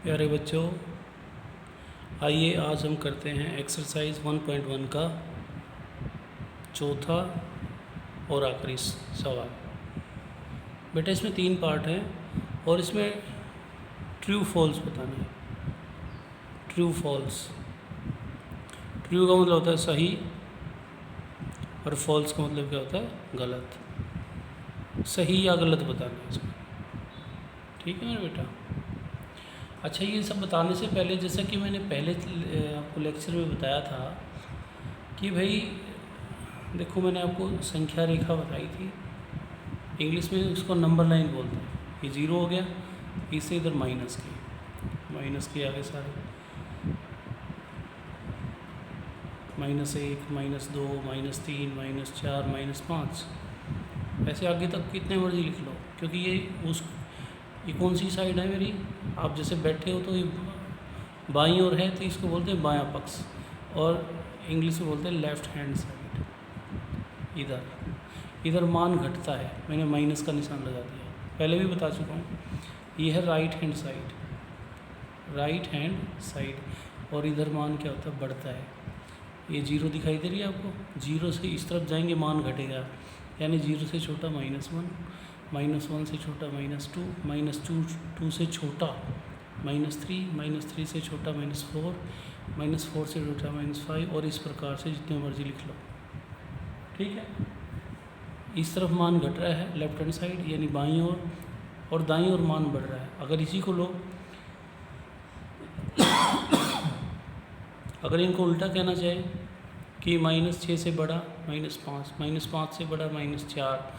प्यारे बच्चों, आइए आज हम करते हैं एक्सरसाइज 1.1 का चौथा और आखिरी सवाल। बेटा इसमें 3 पार्ट हैं और इसमें ट्रू फॉल्स बताना है। ट्रू फॉल्स, ट्रू का मतलब होता है सही और फॉल्स का मतलब क्या होता है गलत। सही या गलत बताना है इसमें, ठीक है मेरा बेटा। अच्छा, ये सब बताने से पहले जैसा कि मैंने पहले आपको लेक्चर में बताया था कि भाई देखो, मैंने आपको संख्या रेखा बताई थी। इंग्लिश में उसको नंबर लाइन बोलते हैं। ये 0 हो गया, इससे इधर माइनस के आगे सारे -1, -2, -3, -4, -5, ऐसे आगे तक कितने मर्जी लिख लो, क्योंकि ये कौन सी साइड है मेरी। आप जैसे बैठे हो तो ये बाईं ओर है, तो इसको बोलते हैं बायां पक्ष, और इंग्लिश में बोलते हैं लेफ्ट हैंड साइड। इधर मान घटता है, मैंने माइनस का निशान लगा दिया, पहले भी बता चुका हूँ। ये है राइट हैंड साइड, और इधर मान क्या होता है बढ़ता है। ये 0 दिखाई दे रही है आपको, 0 से इस तरफ जाएंगे मान घटेगा, यानी 0 से छोटा -1, -1 से छोटा -2, -2 से छोटा -3, -3 से छोटा -4, -4 से छोटा -5, और इस प्रकार से जितने मर्जी लिख लो, ठीक है। इस तरफ मान घट रहा है लेफ्ट हैंड साइड यानी बाईं ओर, और दाईं ओर मान बढ़ रहा है। अगर इसी को लो अगर इनको उल्टा कहना चाहे कि -6 से बड़ा -5, -5 से बड़ा -4,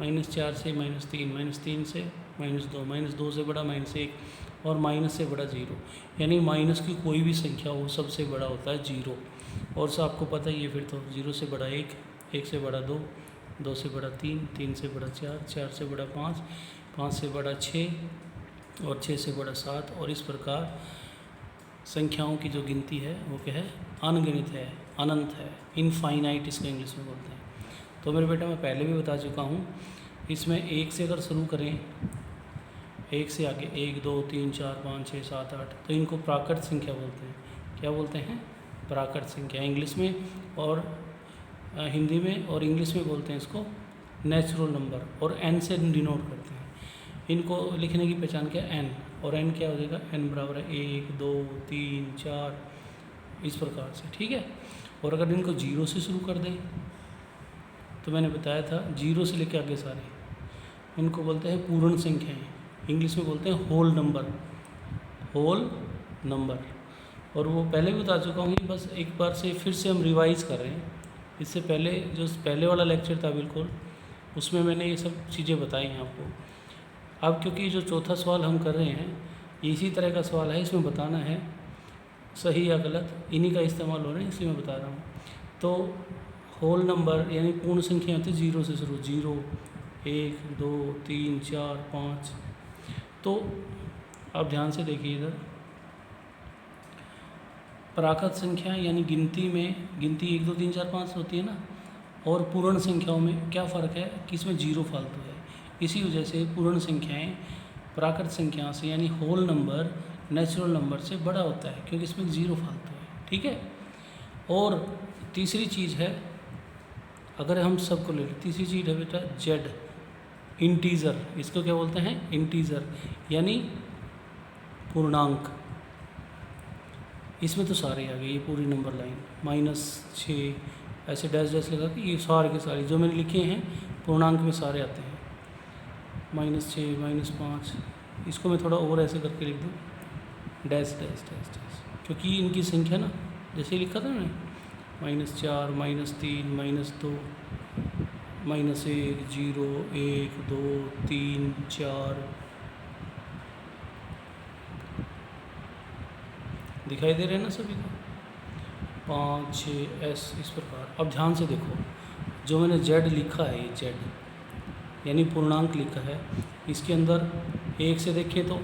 -4 से -3, -3 से -2, -2 से बड़ा -1, और माइनस से बड़ा 0, यानी माइनस की कोई भी संख्या हो सबसे बड़ा होता है 0। और सब आपको पता ही है फिर तो। 0 से बड़ा 1, 1 से बड़ा 2, 2 से बड़ा 3, 3 से बड़ा 4, 4 से बड़ा 5, 5 से बड़ा 6, और 6 से बड़ा 7, और इस प्रकार संख्याओं की जो गिनती है वो क्या है, अनगिनत है, अनंत है, इनफाइनाइट इसको इंग्लिश में बोलते हैं। तो मेरे बेटा मैं पहले भी बता चुका हूँ, इसमें 1 से अगर शुरू करें, 1 से आगे 1, 2, 3, 4, 5, 6, 7, 8, तो इनको प्राकृत संख्या बोलते हैं। क्या बोलते हैं? प्राकृत संख्या इंग्लिश में, और हिंदी में और इंग्लिश में बोलते हैं इसको नेचुरल नंबर, और n से डिनोट करते हैं। इनको लिखने की पहचान क्या है? n, और n क्या हो जाएगा? n बराबर है 1, 2, 3, 4, इस प्रकार से, ठीक है। और अगर इनको 0 से शुरू कर दें तो मैंने बताया था 0 से लेकर आगे सारे, इनको बोलते हैं पूर्ण संख्याएं। इंग्लिश में बोलते हैं होल नंबर। और वो पहले भी बता चुका हूँ, बस एक बार से फिर से हम रिवाइज़ कर रहे हैं। इससे पहले जो पहले वाला लेक्चर था बिल्कुल, उसमें मैंने ये सब चीज़ें बताई हैं आपको। अब क्योंकि जो चौथा सवाल हम कर रहे हैं इसी तरह का सवाल है, इसमें बताना है सही या गलत, इन्हीं का इस्तेमाल हो रहा है, इसलिए मैं बता रहा हूँ। तो होल नंबर यानी पूर्ण संख्या होती है 0 से शुरू, 0, 1, 2, 3, 4, 5। तो आप ध्यान से देखिए इधर, प्राकृत संख्या यानी गिनती 1, 2, 3, 4, 5 होती है ना, और पूर्ण संख्याओं में क्या फ़र्क है कि इसमें 0 फालतू है। इसी वजह से पूर्ण संख्याएं प्राकृत संख्या से यानी होल नंबर नेचुरल नंबर से बड़ा होता है, क्योंकि इसमें 0 फालतू है, ठीक है। और तीसरी चीज़ है, अगर हम सबको ले लें, तीसरी चीज़ है बेटा जेड, इंटीज़र। इसको क्या बोलते हैं? इंटीज़र यानी पूर्णांक। इसमें तो सारे आ गए, ये पूरी नंबर लाइन -6 ऐसे डैश लगा के ये सारे के सारे जो मैंने लिखे हैं पूर्णांक में सारे आते हैं। -6, -5, इसको मैं थोड़ा और ऐसे करके लिख दूँ, डैश, क्योंकि इनकी संख्या ना जैसे लिखा था मैंने, -4, -3, -2, -1, 0, 1, 2, 3, 4 दिखाई दे रहे हैं ना सभी को, 5, 6 ऐसे इस प्रकार। अब ध्यान से देखो, जो मैंने जेड लिखा है, ये जेड यानी पूर्णांक लिखा है, इसके अंदर 1 से देखें तो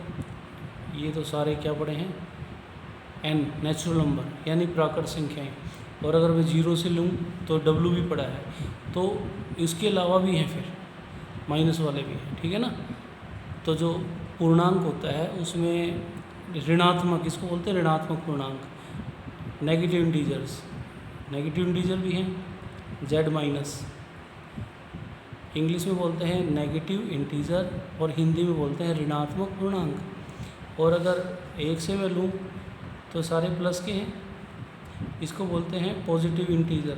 ये तो सारे क्या पड़े हैं? n, नेचुरल नंबर यानी प्राकृत संख्याएं। और अगर मैं 0 से लूँ तो w भी पड़ा है, तो इसके अलावा भी हैं, फिर माइनस वाले भी हैं, ठीक है ना। तो जो पूर्णांक होता है उसमें ऋणात्मक, इसको बोलते हैं ऋणात्मक पूर्णांक, नेगेटिव इंटीजर्स, नेगेटिव इंटीजर भी हैं जेड माइनस, इंग्लिश में बोलते हैं नेगेटिव इंटीजर और हिंदी में बोलते हैं ऋणात्मक पूर्णांक। और अगर एक से मैं लूँ तो सारे प्लस के हैं, इसको बोलते हैं पॉजिटिव इंटीजर।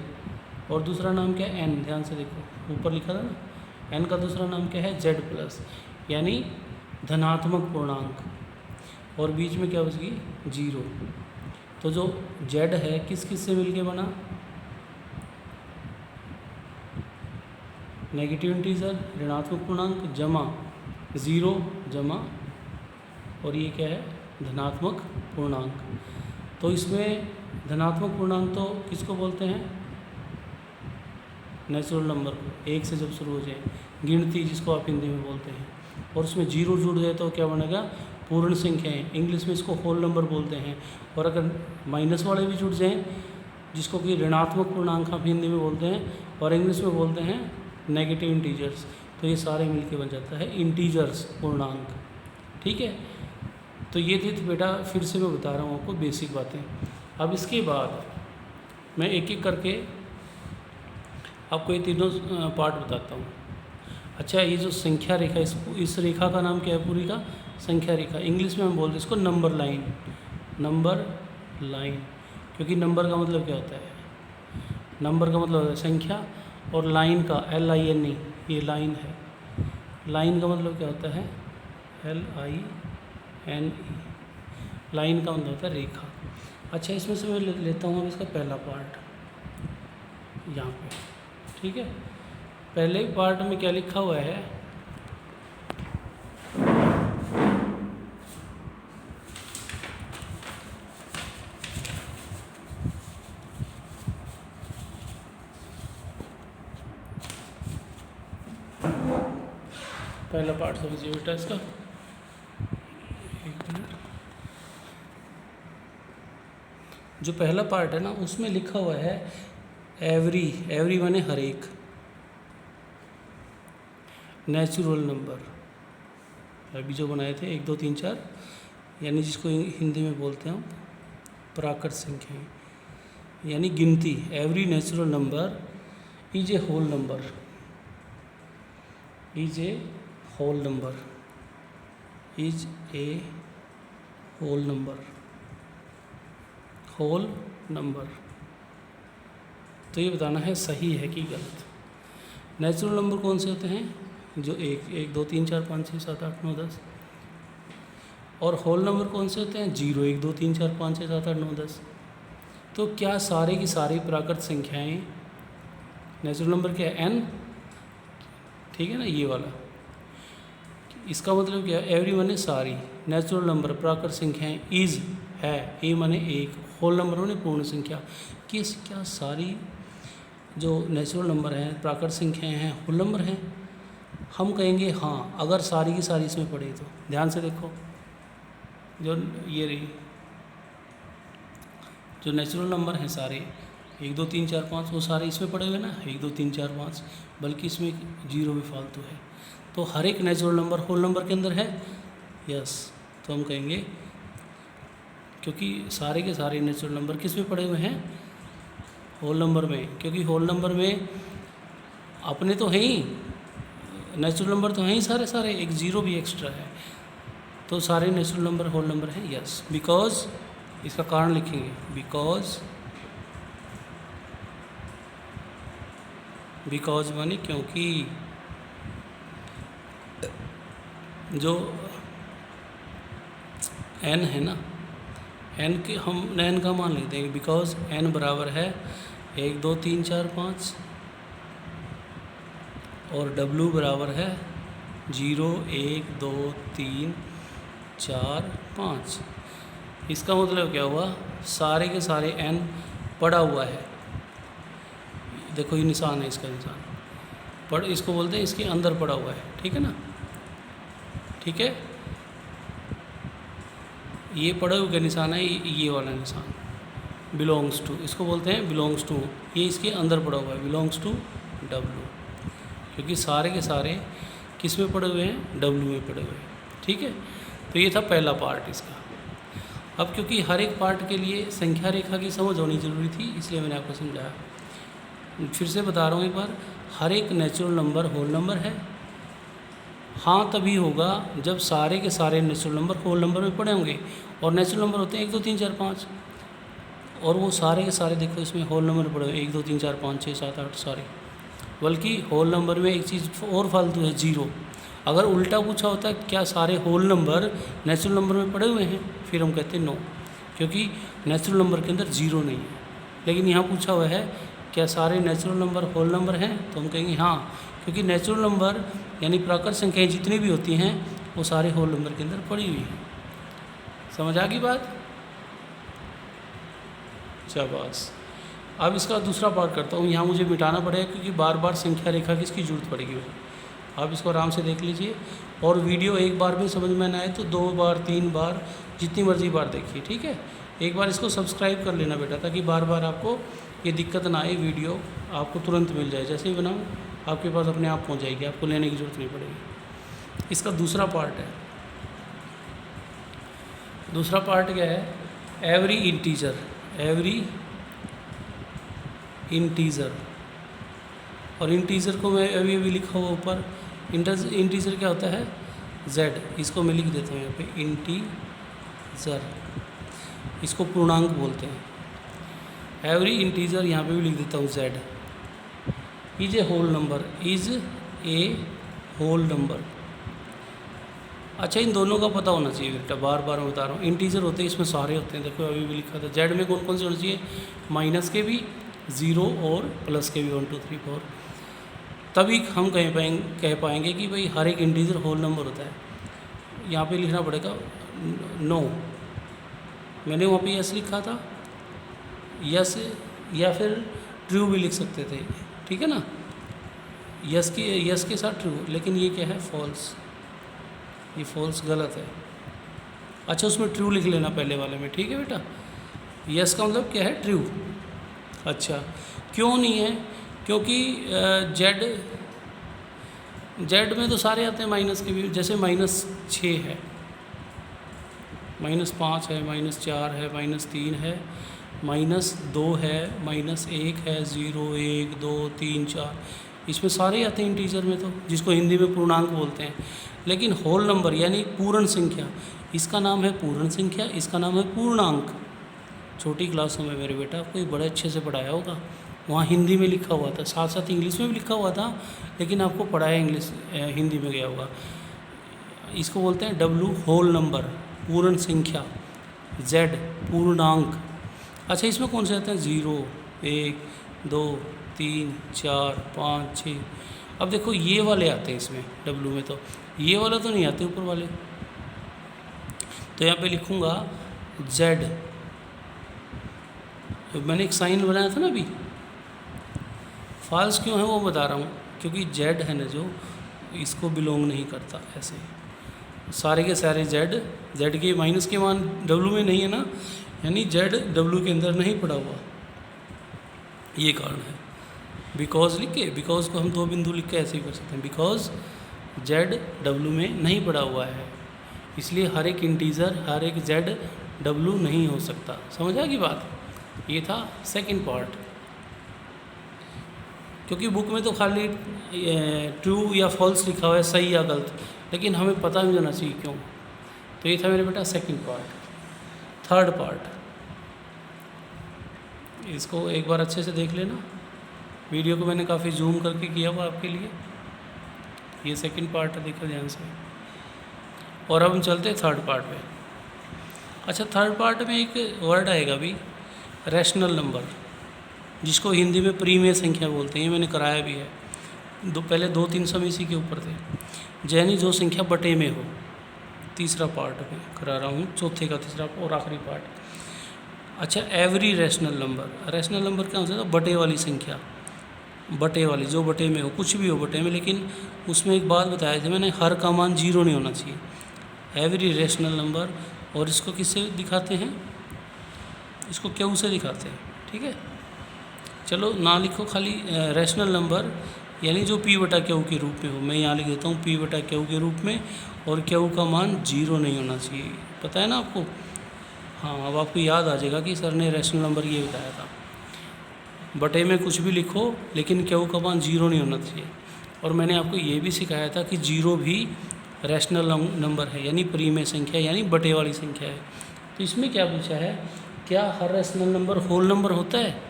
और दूसरा नाम क्या है? एन, ध्यान से देखो ऊपर लिखा था ना, एन का दूसरा नाम क्या है? जेड प्लस, यानी धनात्मक पूर्णांक। और बीच में क्या बचेगी? जीरो। तो जो जेड है किस किस से मिलके बना? नेगेटिव इंटीजर ऋणात्मक पूर्णांक जमा ज़ीरो जमा, और ये क्या है? धनात्मक पूर्णांक। तो इसमें धनात्मक पूर्णांक तो किसको बोलते हैं? नेचुरल नंबर को, एक से जब शुरू हो जाए, गिनती जिसको आप हिंदी में बोलते हैं। और उसमें जीरो जुड़ जाए तो क्या बनेगा? पूर्ण संख्याएं, इंग्लिश में इसको होल नंबर बोलते हैं। और अगर माइनस वाले भी जुड़ जाएं, जिसको कि ऋणात्मक पूर्णांक आप हिंदी में बोलते हैं और इंग्लिश में बोलते हैं नेगेटिव इंटीजर्स, तो ये सारे मिलके बन जाता है इंटीजर्स पूर्णांक। ठीक है, तो ये थी बेटा, फिर से मैं बता रहा हूँ आपको बेसिक बातें। अब इसके बाद मैं एक एक करके आपको ये तीनों पार्ट बताता हूँ। अच्छा, ये जो संख्या रेखा, इस रेखा का नाम क्या है? पूरी का संख्या रेखा, इंग्लिश में हम बोलते हैं इसको नंबर लाइन, नंबर लाइन, क्योंकि नंबर का मतलब क्या होता है? नंबर का मतलब होता है संख्या, और लाइन का LINE, ये लाइन है। लाइन का मतलब क्या होता है? LINE, लाइन का मतलब होता है रेखा। अच्छा, इसमें से मैं लेता हूँ अब इसका पहला पार्ट यहाँ पे। ठीक है, पहले पार्ट में क्या लिखा हुआ है? पहला पार्ट समझिए बेटा इसका, एक मिनट। जो पहला पार्ट है ना, उसमें लिखा हुआ है एवरी, एवरी माने हर एक, नेचुरल नंबर, अभी जो बनाए थे 1 2 3 4, यानी जिसको हिंदी में बोलते हैं हम प्राकृत संख्याएं, यानी गिनती। Every natural number is a whole number, is a whole number, is a whole number, whole number. तो ये बताना है सही है कि गलत। नेचुरल नंबर कौन से होते हैं? जो 1 2 3 4 5 6 7 8 9 10। और होल नंबर कौन से होते हैं? 0 1 2 3 4 5 6 7 8 9 10। तो क्या सारे की सारी प्राकृत संख्याएं नेचुरल नंबर क्या है? n, ठीक है ना, ये वाला। इसका मतलब क्या है? एवरी माने सारी, नेचुरल नंबर प्राकृत संख्याएं, इज है, ए माने एक, होल नंबर माने पूर्ण संख्या। किस क्या सारी जो नेचुरल नंबर हैं, प्राकृत संख्याएं हैं, होल नंबर हैं? हम कहेंगे हाँ, अगर सारी की सारी इसमें पड़े तो। ध्यान से देखो, जो ये रही जो नेचुरल नंबर हैं सारे 1 2 3 4 5, वो सारे इसमें पड़े हुए ना, 1 2 3 4 5, बल्कि इसमें जीरो भी फालतू है। तो हर एक नेचुरल नंबर होल नंबर के अंदर है, यस। तो हम कहेंगे क्योंकि सारे के सारे नेचुरल नंबर किस में पड़े हुए हैं? होल नंबर में, क्योंकि होल नंबर में अपने तो हैं ही, नेचुरल नंबर तो हैं ही सारे सारे, एक जीरो भी एक्स्ट्रा है, तो सारे नेचुरल नंबर होल नंबर हैं, यस। बिकॉज, इसका कारण लिखेंगे, बिकॉज माने क्योंकि, जो n है ना, n के हम n का मान लिख देंगे, बिकॉज n बराबर है 1 2 3 4 5, और w बराबर है 0 1 2 3 4 5। इसका मतलब क्या हुआ? सारे के सारे n पड़ा हुआ है। देखो ये निशान है, इसका निशान पड़, इसको बोलते हैं इसके अंदर पड़ा हुआ है, ठीक है ना, ठीक है। ये पड़े हुए का निशान है, ये वाला निशान बिलोंग्स टू, इसको बोलते हैं बिलोंग्स टू, ये इसके अंदर पड़ा हुआ है, बिलोंग्स टू W, क्योंकि सारे के सारे किस में पड़े हुए हैं? W में पड़े हुए हैं, ठीक है। तो ये था पहला पार्ट इसका। अब क्योंकि हर एक पार्ट के लिए संख्या रेखा की समझ होनी ज़रूरी थी, इसलिए मैंने आपको समझाया। फिर से बता रहा हूँ एक बार, हर एक नेचुरल नंबर होल नंबर है। हाँ तभी होगा जब सारे के सारे नेचुरल नंबर होल नंबर में पड़े होंगे, और नेचुरल नंबर होते हैं 1 2 3 4 5, और वो सारे के सारे देखो इसमें होल नंबर पड़े हुए 1 2 3 4 5 6 7 8 सारे। बल्कि होल नंबर में एक चीज़ और फालतू है, 0। अगर उल्टा पूछा होता क्या सारे होल नंबर नेचुरल नंबर में पड़े हुए हैं, फिर हम कहते हैं नो, क्योंकि नेचुरल नंबर के अंदर 0 नहीं है। लेकिन यहाँ पूछा हुआ है क्या सारे नेचुरल नंबर होल नंबर हैं, तो हम कहेंगे हाँ, क्योंकि नेचुरल नंबर यानी प्राकृत संख्याएँ जितनी भी होती हैं वो सारे होल नंबर के अंदर पड़ी हुई हैं। समझ आ गई बात? शाबाश। अब इसका दूसरा पार्ट करता हूँ। यहाँ मुझे मिटाना पड़ेगा क्योंकि बार बार संख्या रेखा की इसकी जरूरत पड़ेगी। आप इसको आराम से देख लीजिए, और वीडियो एक बार में समझ में ना आए तो 2 बार 3 बार जितनी मर्जी बार देखिए, ठीक है। एक बार इसको सब्सक्राइब कर लेना बेटा, ताकि बार बार आपको ये दिक्कत ना आए, वीडियो आपको तुरंत मिल जाए। जैसे ही बनाऊँ आपके पास अपने आप पहुँच जाएगी, आपको लेने की ज़रूरत नहीं पड़ेगी। इसका दूसरा पार्ट है। दूसरा पार्ट क्या है? Every integer. एवरी इंटीजर, और इंटीजर को मैं अभी अभी लिखा हुआ ऊपर, इंटीजर क्या होता है? z। इसको मैं लिख देता हूँ यहाँ पे, इंटीजर, इसको पूर्णांक बोलते हैं। एवरी इंटीजर यहाँ पे भी लिख देता हूँ z। Is a whole number, is a whole number. अच्छा, इन दोनों का पता होना चाहिए बेटा, बार बार मैं बता रहा हूँ। इंटीजर होते हैं, इसमें सारे होते हैं, देखो अभी भी लिखा था। z में कौन कौन से होने चाहिए? माइनस के भी, 0 और प्लस के भी, 1 2 3 4। तभी हम कह पाएंगे कि भाई हर एक इंटीजर होल नंबर होता है। यहाँ पे लिखना पड़ेगा नो, मैंने वहाँ पे यस लिखा था, यस, या फिर ट्रू भी लिख सकते थे, ठीक है ना। यस के साथ ट्रू, लेकिन ये क्या है? फॉल्स। ये फॉल्स गलत है। अच्छा, उसमें ट्रू लिख लेना पहले वाले में, ठीक है बेटा। यस का मतलब क्या है? ट्रू। अच्छा, क्यों नहीं है? क्योंकि जेड में तो सारे आते हैं माइनस के भी, जैसे -6 है, -5 है, -4 है, -3 है, -2 है, -1 है, 0 1 2 3 4, इसमें सारे आते हैं इंटीजर में, तो जिसको हिंदी में पूर्णांक बोलते हैं। लेकिन होल नंबर यानी पूर्ण संख्या, इसका नाम है पूर्ण संख्या, इसका नाम है पूर्णांक। छोटी क्लासों में मेरे बेटा आपको बड़े अच्छे से पढ़ाया होगा, वहाँ हिंदी में लिखा हुआ था, साथ साथ इंग्लिश में भी लिखा हुआ था, लेकिन आपको पढ़ाया इंग्लिश हिंदी में गया होगा। इसको बोलते हैं W होल नंबर, पूर्ण संख्या, Z पूर्णांक। अच्छा, इसमें कौन से आते हैं? 0 1 2 3 4 5 6। अब देखो ये वाले आते हैं इसमें W में, तो ये वाला तो नहीं आते ऊपर वाले, तो यहाँ पे लिखूँगा Z। तो मैंने एक साइन बनाया था ना अभी, फॉल्स क्यों है वो बता रहा हूँ, क्योंकि जेड है ना जो, इसको बिलोंग नहीं करता। ऐसे सारे के सारे जेड के माइनस के मान डब्लू में नहीं है ना, यानी जेड डब्लू के अंदर नहीं पड़ा हुआ, ये कारण है। बिकॉज लिख के, बिकॉज को हम 2 बिंदु लिख के ऐसे ही कर सकते हैं, बिकॉज जेड डब्लू में नहीं पड़ा हुआ है, इसलिए हर एक इंटीजर, हर एक जेड डब्लू नहीं हो सकता। समझ आ गई बात? ये था सेकंड पार्ट। क्योंकि बुक में तो खाली ट्रू या फॉल्स लिखा हुआ है, सही या गलत, लेकिन हमें पता भी होना चाहिए क्यों। तो ये था मेरे बेटा सेकंड पार्ट। थर्ड पार्ट, इसको एक बार अच्छे से देख लेना, वीडियो को मैंने काफ़ी जूम करके किया हुआ आपके लिए। ये सेकंड पार्ट है, देखो ध्यान से। और अब हम चलते हैं थर्ड पार्ट में। अच्छा, थर्ड पार्ट में एक वर्ड आएगा भी, रैशनल नंबर, जिसको हिंदी में परिमेय संख्या बोलते हैं। ये मैंने कराया भी है, पहले 2-3 समय इसी के ऊपर थे। यानी जो संख्या बटे में हो, तीसरा पार्ट में करा रहा हूँ, चौथे का तीसरा और आखिरी पार्ट। अच्छा, every rational number, rational number क्या होता है? बटे वाली संख्या, बटे वाली, जो बटे में हो, कुछ भी हो बटे में, लेकिन उसमें एक बात बताई थी मैंने, हर का मान 0 नहीं होना चाहिए। एवरी रैशनल नंबर, और इसको किससे दिखाते हैं? इसको क्यू से दिखाते हैं, ठीक है। चलो ना लिखो, खाली रैशनल नंबर यानी जो P/Q के रूप में हो। मैं यहाँ लिख देता हूँ P/Q के रूप में, और Q का मान 0 नहीं होना चाहिए। पता है ना आपको, हाँ, अब आपको याद आ जाएगा कि सर ने रैशनल नंबर ये बताया था। बटे में कुछ भी लिखो लेकिन क्यू का मान 0 नहीं होना चाहिए। और मैंने आपको ये भी सिखाया था कि 0 भी रैशनल नंबर है, यानी परिमेय संख्या, यानी बटे वाली संख्या है। तो इसमें क्या पूछा है, क्या हर रैशनल नंबर होल नंबर होता है?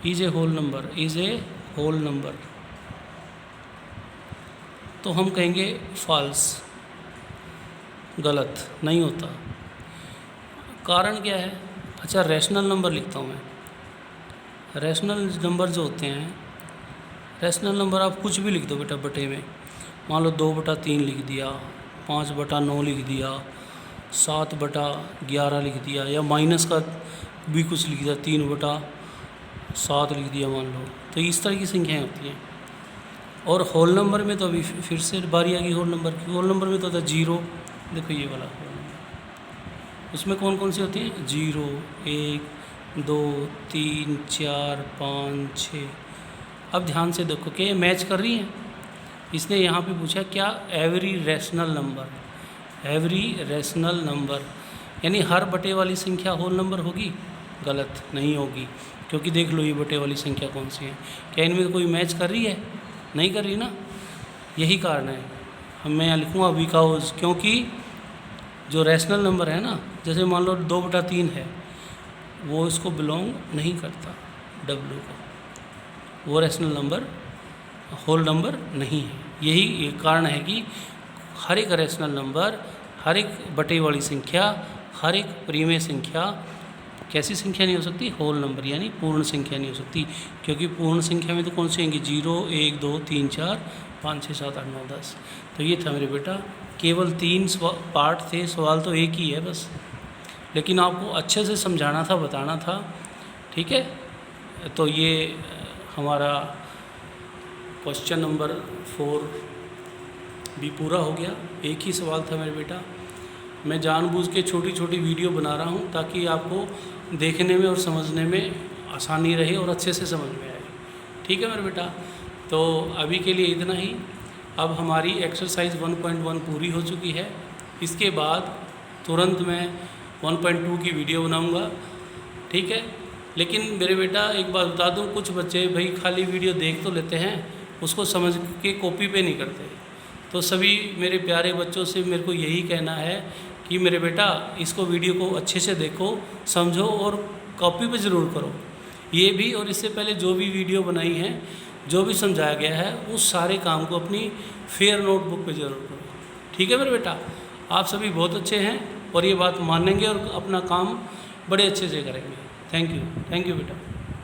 Is a whole number, is a whole number. तो हम कहेंगे फॉल्स, गलत, नहीं होता। कारण क्या है? अच्छा, रैशनल नंबर लिखता हूँ मैं। रैशनल नंबर जो होते हैं, रैशनल नंबर आप कुछ भी लिख दो बेटा बटे में। मान लो 2/3 लिख दिया, 5/9 लिख दिया, 7/11 लिख दिया, या माइनस का भी कुछ लिख दिया, 3/7 लिख दिया मान लो। तो इस तरह की संख्याएं होती हैं। और होल नंबर में तो अभी फिर से बारी आ गई होल नंबर की। होल नंबर में तो होता है 0, देखो ये वाला होल नंबर। उसमें कौन कौन सी होती हैं? 0, 1, 2, 3, 4, 5, 6। अब ध्यान से देखो कि ये मैच कर रही हैं। इसने यहाँ पे पूछा क्या every rational number, every rational number यानी हर बटे वाली संख्या होल नंबर होगी? गलत, नहीं होगी। क्योंकि देख लो ये बटे वाली संख्या कौन सी है, क्या इनमें कोई मैच कर रही है? नहीं कर रही ना। यही कारण है। हम मैं यहाँ लिखूँगा बिकॉज, क्योंकि जो रैशनल नंबर है ना, जैसे मान लो 2/3 है, वो इसको बिलोंग नहीं करता, W को, वो रैशनल नंबर होल नंबर नहीं है। यही एक कारण है कि हर एक रैशनल नंबर, हर एक बटे वाली संख्या, हर एक परिमेय संख्या कैसी संख्या नहीं हो सकती? होल नंबर, यानी पूर्ण संख्या नहीं हो सकती। क्योंकि पूर्ण संख्या में तो कौन सी आएंगी? 0, 1, 2, 3, 4, 5, 6, 7, 8, 9, 10। तो ये था मेरे बेटा, केवल 3 पार्ट थे, सवाल तो एक ही है बस, लेकिन आपको अच्छे से समझाना था, बताना था। ठीक है, तो ये हमारा क्वेश्चन नंबर 4 भी पूरा हो गया। एक ही सवाल था मेरे बेटा। मैं जानबूझ के छोटी छोटी वीडियो बना रहा हूँ ताकि आपको देखने में और समझने में आसानी रहे और अच्छे से समझ में आए। ठीक है मेरे बेटा, तो अभी के लिए इतना ही। अब हमारी एक्सरसाइज 1.1 पूरी हो चुकी है। इसके बाद तुरंत मैं 1.2 की वीडियो बनाऊँगा। ठीक है, लेकिन मेरे बेटा एक बात बता दूँ, कुछ बच्चे भाई खाली वीडियो देख तो लेते हैं, उसको समझ के कॉपी पे नहीं करते। तो सभी मेरे प्यारे बच्चों से मेरे को यही कहना है कि मेरे बेटा इसको वीडियो को अच्छे से देखो, समझो और कॉपी पे ज़रूर करो। ये भी और इससे पहले जो भी वीडियो बनाई है, जो भी समझाया गया है, उस सारे काम को अपनी फेयर नोटबुक पे ज़रूर करो। ठीक है मेरे बेटा, आप सभी बहुत अच्छे हैं और ये बात मानेंगे और अपना काम बड़े अच्छे से करेंगे। थैंक यू बेटा।